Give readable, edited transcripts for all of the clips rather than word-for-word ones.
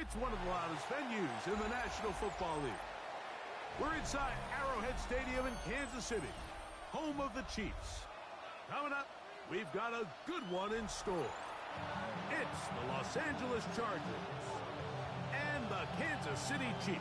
It's one of the loudest venues in the National Football League. We're inside Arrowhead Stadium in Kansas City, home of the Chiefs. Coming up, we've got a good one in store. It's the Los Angeles Chargers and the Kansas City Chiefs.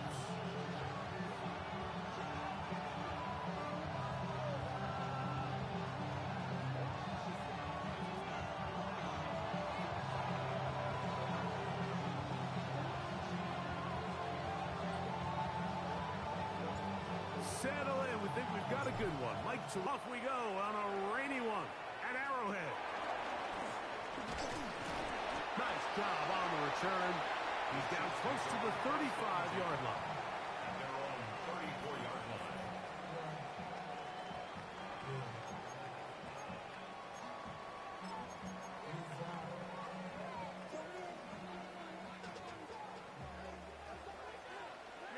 Settle in. We think we've got a good one. Mike, so off we go on a rainy one at Arrowhead. Nice job on the return. He's down close to the 35-yard line. At their own 34-yard line.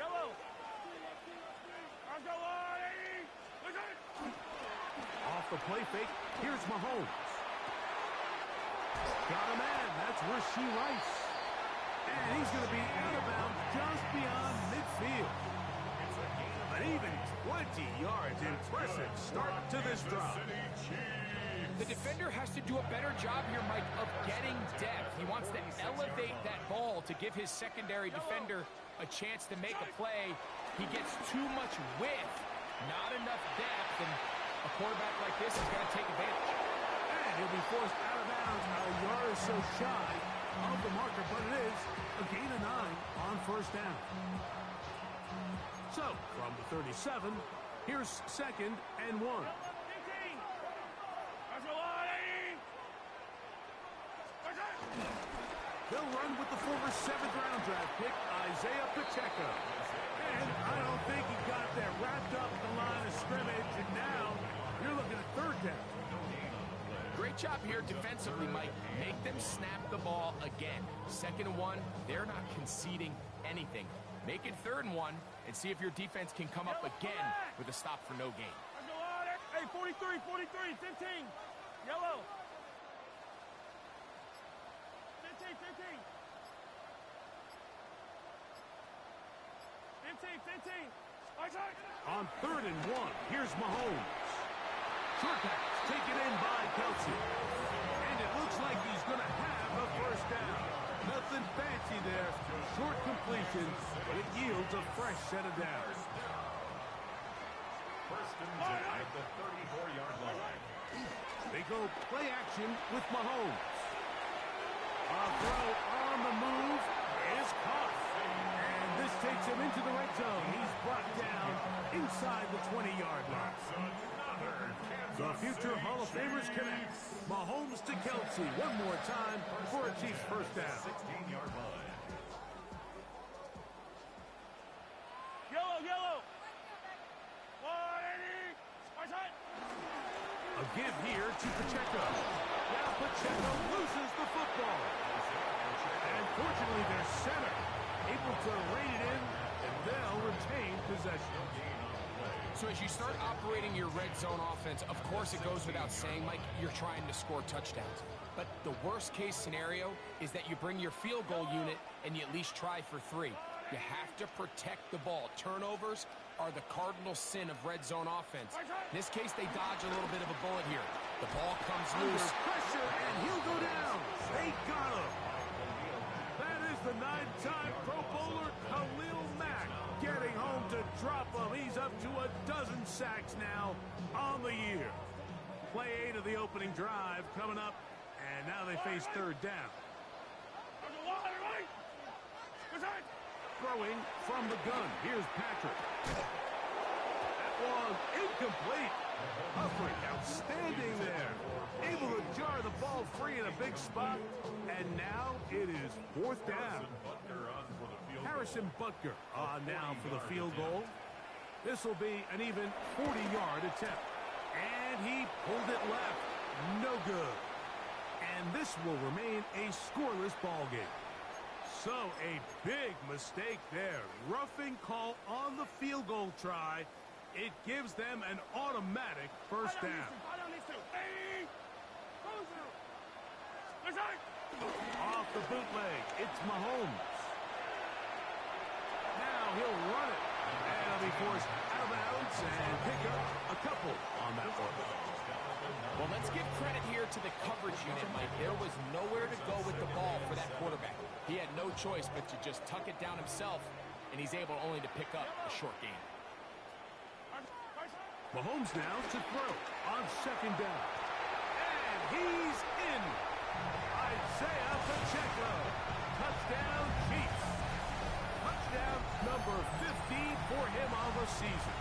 Yellow. Off the play fake, here's Mahomes. Got a man, that's Rashee Rice. And he's going to be out of bounds just beyond midfield. An even 20 yards. Impressive start to this drive. The defender has to do a better job here, Mike, of getting depth. He wants to elevate that ball to give his secondary defender a chance to make a play. He gets too much width, not enough depth, and a quarterback like this is going to take advantage. And he'll be forced out of bounds a yard or so shy of the marker, but it is a gain of 9 on first down. So, from the 37, here's 2nd and 1. They'll run with the former 7th-round draft pick, Isaiah Pacheco. And I don't think he got there. Wrapped up the line of scrimmage, and now you're looking at 3rd down. Great job here defensively, Mike. Make them snap the ball again. 2nd and 1, they're not conceding anything. Make it 3rd and 1, and see if your defense can come up again with a stop for no gain. Hey, 43, 15. Yellow. 15. 15. On 3rd and 1, here's Mahomes. Short pass taken in by Kelce. And it looks like he's going to have a first down. Nothing fancy there. Short completion, but it yields a fresh set of downs. First and 10 at the 34-yard line. They go play action with Mahomes. A throw on the move is caught. And this takes him into the red zone. He's brought down inside the 20-yard line. The future Hall of Famers connect. Mahomes to Kelce one more time for a Chiefs first down. 16-yard line. Yellow. 180. A give here to Pacheco. Now Pacheco loses the football. And fortunately, their center able to rein it in, and they'll retain possession. So as you start operating your red zone offense, of course it goes without saying, Mike, you're trying to score touchdowns. But the worst case scenario is that you bring your field goal unit and you at least try for 3. You have to protect the ball. Turnovers are the cardinal sin of red zone offense. In this case, they dodge a little bit of a bullet here. The ball comes Under loose. pressure, and he'll go down. They got him. That is the 9-time Pro Bowler Khalil Mack getting home to drop him. He's up to a dozen sacks now on the year. Play 8 of the opening drive coming up, and now they face 3rd down. Throwing from the gun. Here's Patrick. That was incomplete. Humphrey, outstanding there. Able to jar the ball free in a big spot. And now it is 4th down. Harrison Butker on now for the field goal. This will be an even 40-yard attempt. And he pulled it left. No good. And this will remain a scoreless ball game. So a big mistake there. Roughing call on the field goal try. It gives them an automatic first down. Off the bootleg, it's Mahomes. he'll run it. And he'll be forced out of bounds and pick up a couple on that one. Well, let's give credit here to the coverage unit, Mike. There was nowhere to go with the ball for that quarterback. He had no choice but to just tuck it down himself, and he's able only to pick up a short gain. Mahomes now to throw on second down. And he's in. Isaiah Pacheco. Touchdown, Chiefs. Touchdown number 50 for him on the season.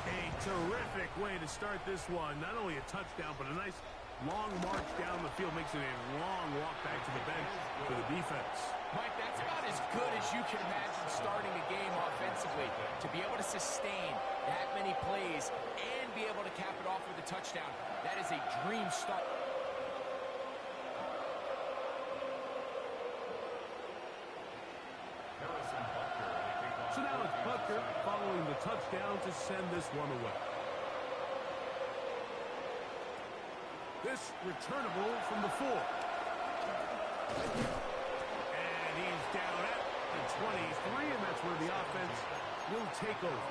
A terrific way to start this one. Not only a touchdown, but a nice long march down the field. Makes it a long walk back to the bench for the defense. Mike, that's about as good as you can imagine starting a game offensively. To be able to sustain that many plays and be able to cap it off with a touchdown, that is a dream start. So now it's Butker following the touchdown to send this one away. This returnable from the 4. And he's down at the 23, and that's where the offense will take over.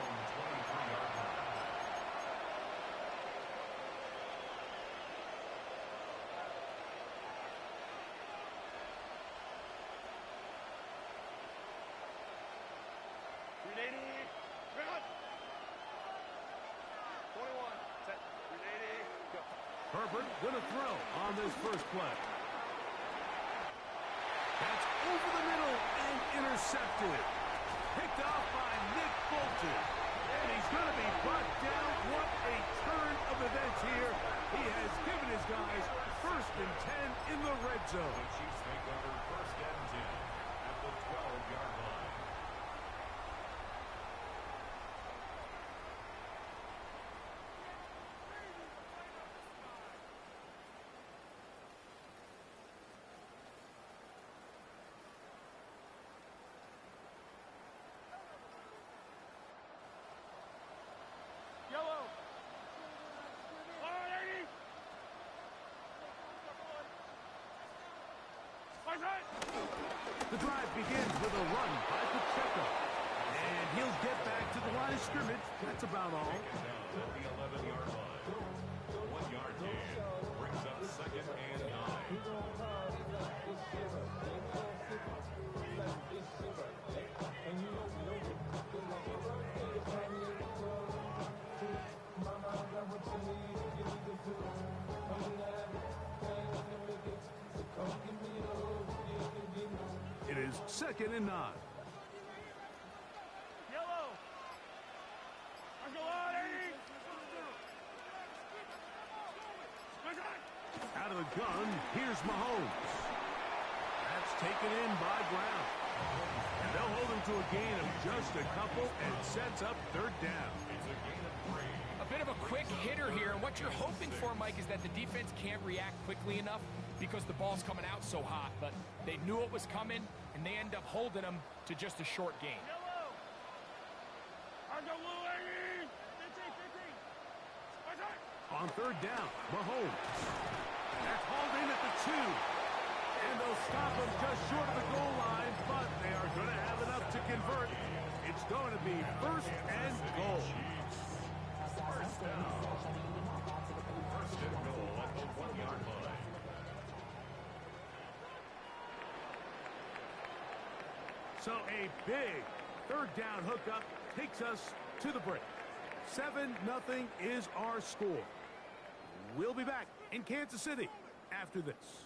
Herbert going to throw on this first play. That's over the middle and intercepted. Picked off by Nick Bolton. And he's going to be brought down. What a turn of events here. He has given his guys 1st and 10 in the red zone. The Chiefs make over 1st and 10 at the 12-yard line. Yellow. The drive begins with a run by Pacheco. And he'll get back to the line of scrimmage. That's about all. Down at the 11-yard line. 1 yard gain brings up 2nd and 9. It is 2nd and 9. Yellow. Out of the gun, here's Mahomes. That's taken in by Brown. And they'll hold him to a gain of just a couple and sets up 3rd down. It's a gain of 3. A bit of a quick hitter here, and what you're hoping for, Mike, is that the defense can't react quickly enough because the ball's coming out so hot. But they knew it was coming, and they end up holding them to just a short gain. Yellow. On 3rd down, Mahomes. That's hauled in at the 2. And they'll stop him just short of the goal line, but they are going to have enough to convert. It's going to be 1st and goal. First down. 1st and goal at the 1-yard line. So a big 3rd down hookup takes us to the break. 7-0 is our score. We'll be back in Kansas City after this.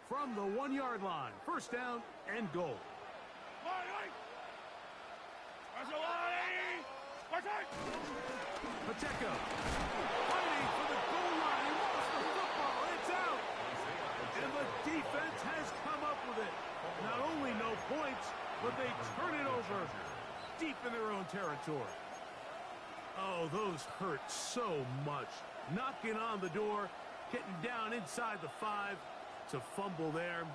From the 1-yard line, 1st down and goal. Pacheco fighting for the goal line. He lost the football. It's out. And the defense has come up with it. Not only no points, but they turn it over deep in their own territory. Oh, those hurt so much. Knocking on the door, getting down inside the 5. To fumble there.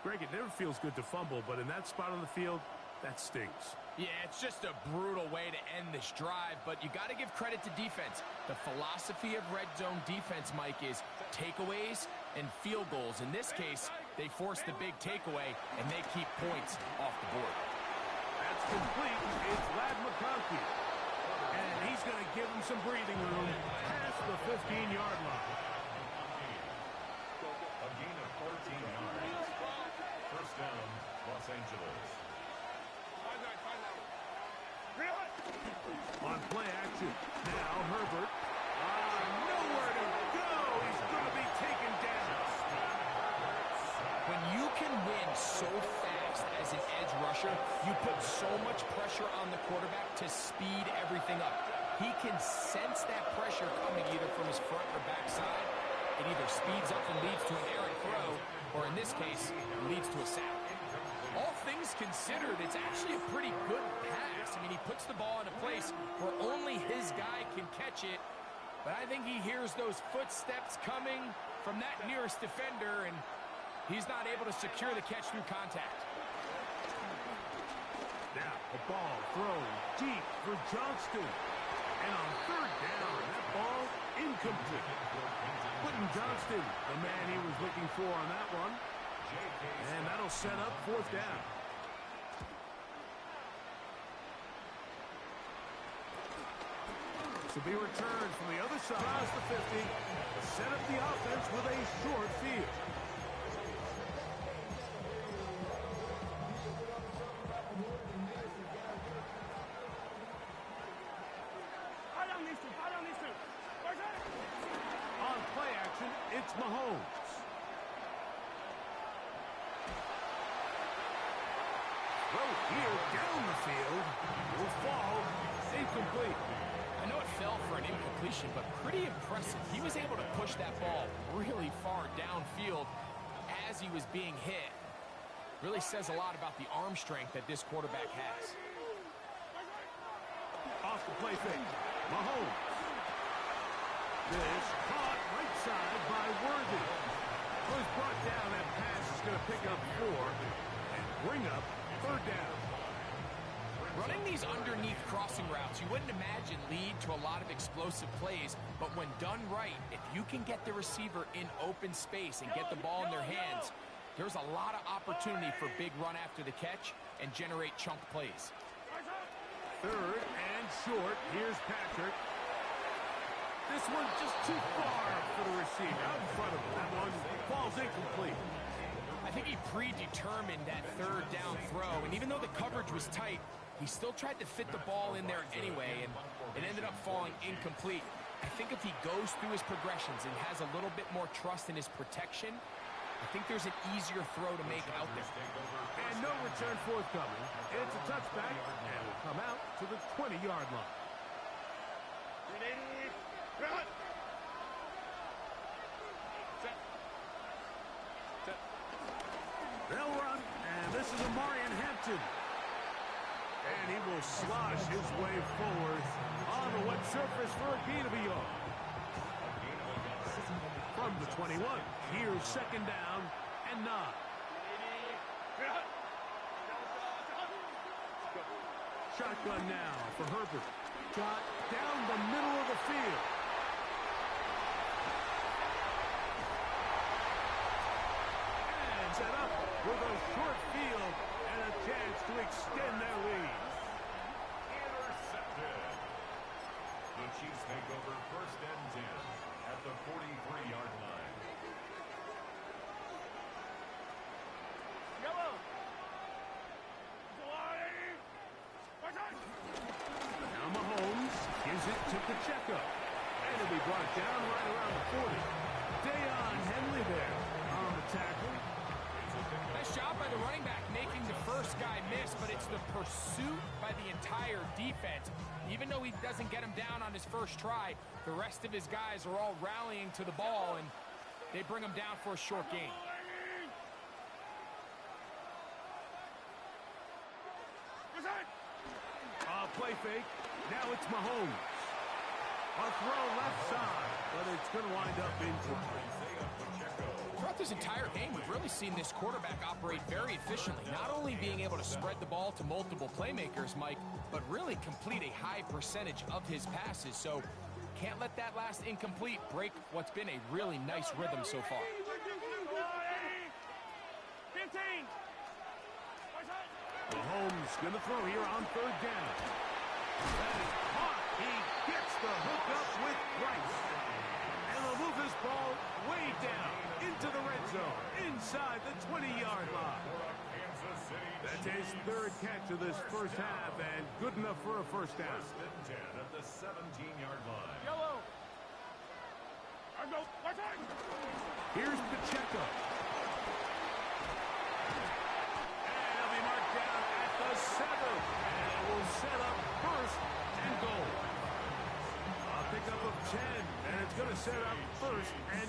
Greg, it never feels good to fumble, but in that spot on the field, That stinks. Yeah, it's just a brutal way to end this drive, but you got to give credit to defense. The philosophy of red zone defense, Mike, is takeaways and field goals. In this case, they force the big takeaway, and they keep points off the board. That's complete. It's Ladd McConkey. And he's going to give him some breathing room past the 15-yard line. A gain of 14 yards. First down, Los Angeles. On play action. Now Herbert. Nowhere to go. He's going to be taken down. When you can win so fast as an edge rusher, you put so much pressure on the quarterback to speed everything up. He can sense that pressure coming either from his front or back side. It either speeds up and leads to an errant throw, or in this case, leads to a sack. All things considered, it's actually a pretty good pass. I mean, he puts the ball in a place where only his guy can catch it. But I think he hears those footsteps coming from that nearest defender, and he's not able to secure the catch through contact. Now, a ball thrown deep for Johnston. And on third down, that ball incomplete. Quentin Johnston, the man he was looking for on that one. And that'll set up fourth down. To be returned from the other side. Across the 50. Set up the offense with a short field. On play action, it's Mahomes. Throw here down the field. Will fall incomplete. I know it fell for an incompletion, but pretty impressive. He was able to push that ball really far downfield as he was being hit. Really says a lot about the arm strength that this quarterback has. Off the play fake. Mahomes. This caught right side by Worthy. Was brought down. That pass is going to pick up 4 and bring up third down. Running these underneath crossing routes, you wouldn't imagine lead to a lot of explosive plays, but when done right, if you can get the receiver in open space and get the ball in their hands, there's a lot of opportunity for big run after the catch and generate chunk plays. Third and short. Here's Patrick. This one's just too far for the receiver. Out in front of him. That one falls incomplete. I think he predetermined that third down throw, and even though the coverage was tight, he still tried to fit the ball in there anyway, and it ended up falling incomplete. I think if he goes through his progressions and has a little bit more trust in his protection, I think there's an easier throw to make out there. And no return forthcoming. It's a touchback, and will come out to the 20-yard line. They'll run, and this is Amarian Hampton. And he will slosh his way forward on the wet surface for a gain of a yard. From the 21, here's second down and 9. Shotgun now for Herbert. Shot down the middle of the field. And set up with a short field and a chance to extend their lead. Intercepted. The Chiefs take over first and 10 at the 43-yard line. Yellow. Now Mahomes gives it to Pacheco. And it'll be brought down right around the 40. Deion Henley there on the tackle. Nice job by the running back making the first guy miss, but it's the pursuit by the entire defense. Even though he doesn't get him down on his first try, the rest of his guys are all rallying to the ball, and they bring him down for a short gain. Play fake. Now it's Mahomes. A throw left side, but it's going to wind up incomplete. Throughout this entire game, we've really seen this quarterback operate very efficiently, not only being able to spread the ball to multiple playmakers, Mike, but really complete a high percentage of his passes. So can't let that last incomplete break what's been a really nice rhythm so far. 15. Mahomes going to throw here on third down. That is caught. He gets the hook up with Price. And they'll move this ball way down into the red zone, inside the 20-yard line. That's his third catch of this first half, and good enough for a first down. First and 10 at the 17-yard line. Yellow. I go. Watch out. Here's Pacheco. And he'll be marked down at the 7. And it will set up first and goal. A pickup of 10, and it's going to set up first and